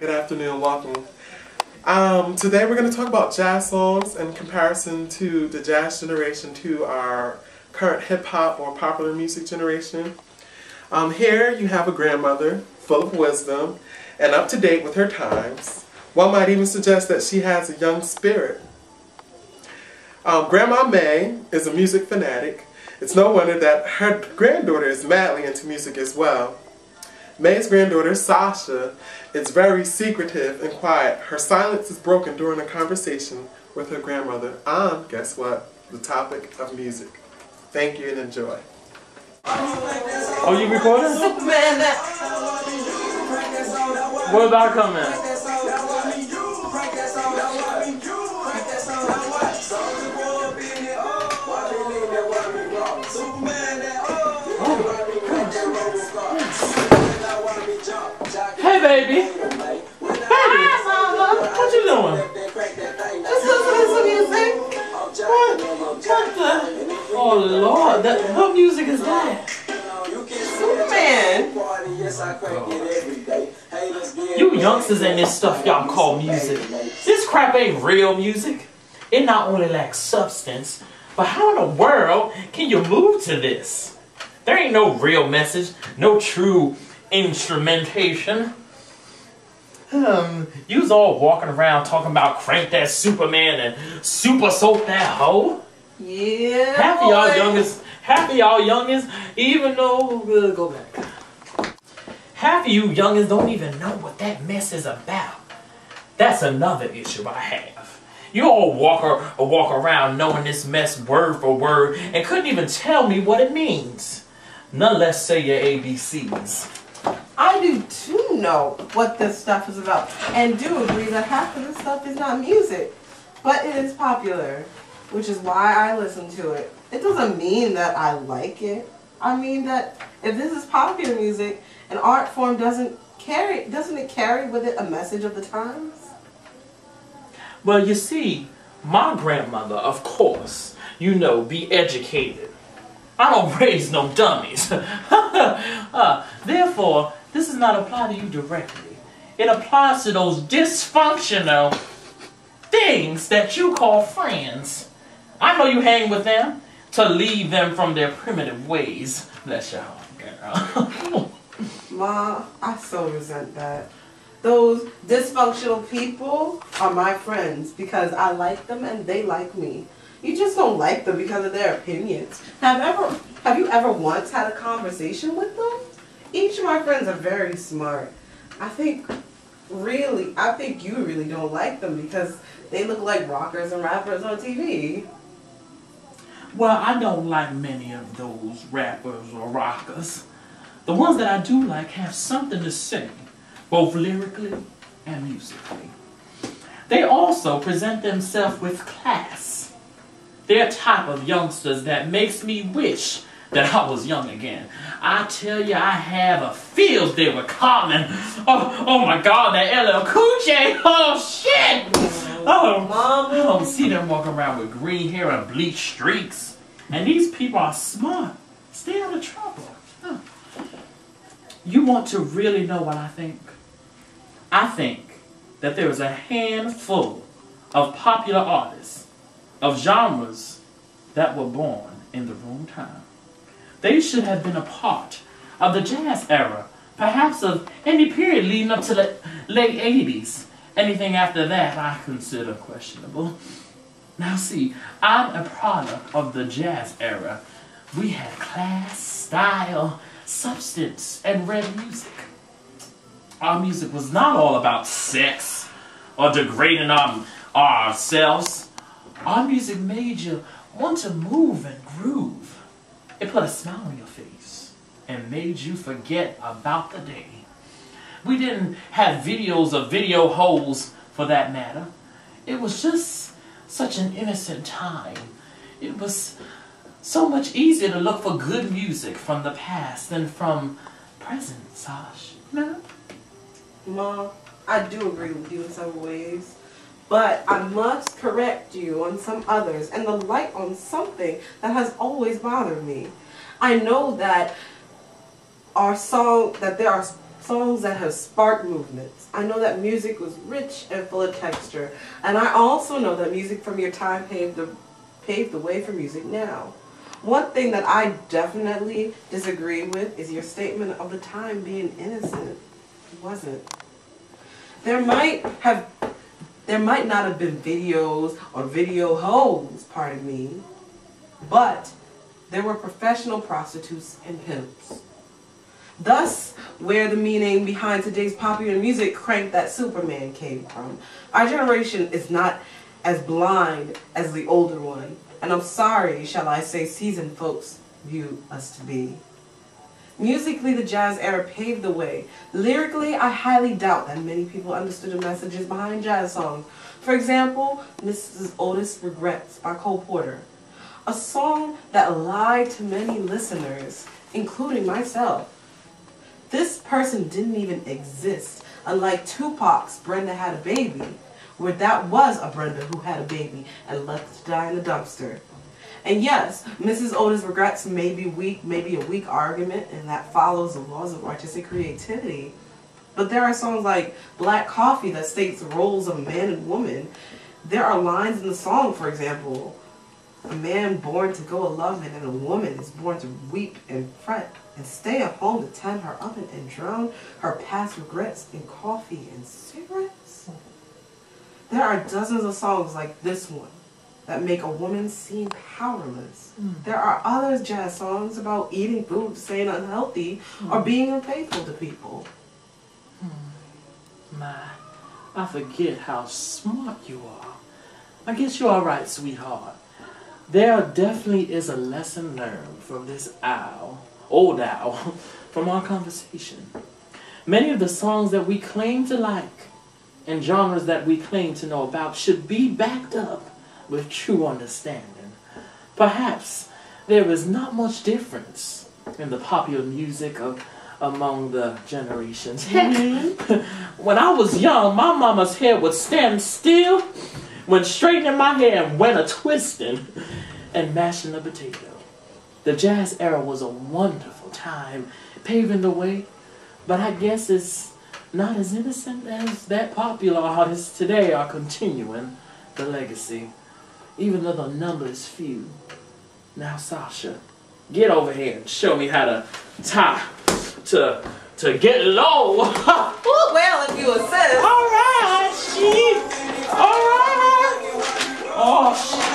Good afternoon, welcome. Today we're going to talk about jazz songs in comparison to the jazz generation to our current hip-hop or popular music generation. Here you have a grandmother full of wisdom and up to date with her times. One might even suggest that she has a young spirit. Grandma May is a music fanatic. It's no wonder that her granddaughter is madly into music as well. May's granddaughter, Sasha, is very secretive and quiet. Her silence is broken during a conversation with her grandmother on, guess what, the topic of music. Thank you and enjoy. Oh, you recording? Where about coming? Hey, baby. Baby. Hi, Mama. What you doing? Just listening to music. What the? Oh, Lord. What music is that? Superman. You youngsters and this stuff y'all call music. This crap ain't real music. It not only lacks substance, but how in the world can you move to this? There ain't no real message, no true instrumentation. You's all walking around talking about crank that Superman and super soak that hoe. Yeah. Half of y'all youngins, even though go back. Half of you youngins don't even know what that mess is about. That's another issue I have. You all walk around knowing this mess word for word and couldn't even tell me what it means. None less say your ABCs. I do too know what this stuff is about and do agree that half of this stuff is not music, but it is popular, which is why I listen to it. It doesn't mean that I like it. I mean that if this is popular music, an art form doesn't it carry with it a message of the times? Well, you see, my grandmother, of course, you know, be educated. I don't raise no dummies. Therefore, this does not apply to you directly. It applies to those dysfunctional things that you call friends. I know you hang with them to lead them from their primitive ways. Bless your heart, girl. Ma, I so resent that. Those dysfunctional people are my friends because I like them and they like me. You just don't like them because of their opinions. Have you ever once had a conversation with them? Each of my friends are very smart. I think you really don't like them because they look like rockers and rappers on TV. Well, I don't like many of those rappers or rockers. The ones that I do like have something to say, both lyrically and musically. They also present themselves with class. They're a type of youngsters that makes me wish that I was young again. I tell you, I have a field day with Common. Oh my God, that LL Cool J. Oh shit! Oh, Mom, I don't see them walking around with green hair and bleached streaks. And these people are smart. Stay out of trouble. Huh. You want to really know what I think? I think that there is a handful of popular artists of genres that were born in the wrong time. They should have been a part of the jazz era, perhaps of any period leading up to the late 80s. Anything after that I consider questionable. Now see, I'm a product of the jazz era. We had class, style, substance, and red music. Our music was not all about sex or degrading ourselves. Our music made you want to move and groove. It put a smile on your face and made you forget about the day. We didn't have videos of video holes for that matter. It was just such an innocent time. It was so much easier to look for good music from the past than from present, Sash. No? Ma, I do agree with you in some ways. But I must correct you on some others and the light on something that has always bothered me. I know that there are songs that have sparked movements. I know that music was rich and full of texture, and I also know that music from your time paved the way for music now. One thing that I definitely disagree with is your statement of the time being innocent. It wasn't. There might not have been videos or video hoes, pardon me, but there were professional prostitutes and pimps. Thus, where the meaning behind today's popular music Crank That Superman came from. Our generation is not as blind as the older one, and I'm sorry, shall I say, seasoned folks view us to be. Musically, the jazz era paved the way. Lyrically, I highly doubt that many people understood the messages behind jazz songs. For example, Mrs. Otis Regrets by Cole Porter. A song that lied to many listeners, including myself. This person didn't even exist, unlike Tupac's Brenda Had a Baby, where that was a Brenda who had a baby and left to die in the dumpster. And yes, Mrs. Otis Regrets may be weak, maybe a weak argument, and that follows the laws of artistic creativity. But there are songs like Black Coffee that states the roles of a man and woman. There are lines in the song, for example, a man born to go a-loving and a woman is born to weep and fret and stay at home to tend her oven and drown her past regrets in coffee and cigarettes. There are dozens of songs like this one that make a woman seem powerless. There are other jazz songs about eating food, staying unhealthy, or being unfaithful to people. My, I forget how smart you are. I guess you are right, sweetheart. There definitely is a lesson learned from this old owl, from our conversation. Many of the songs that we claim to like and genres that we claim to know about should be backed up with true understanding. Perhaps there is not much difference in the popular music among the generations. When I was young, my mama's hair would stand still when straightening my hair and went a-twisting and mashing a potato. The jazz era was a wonderful time, paving the way, but I guess it's not as innocent as that popular artists today are continuing the legacy, even though the number is few. Now, Sasha, get over here and show me how to tie to get low. Well, if you insist. All right, she. All right. Oh, shit.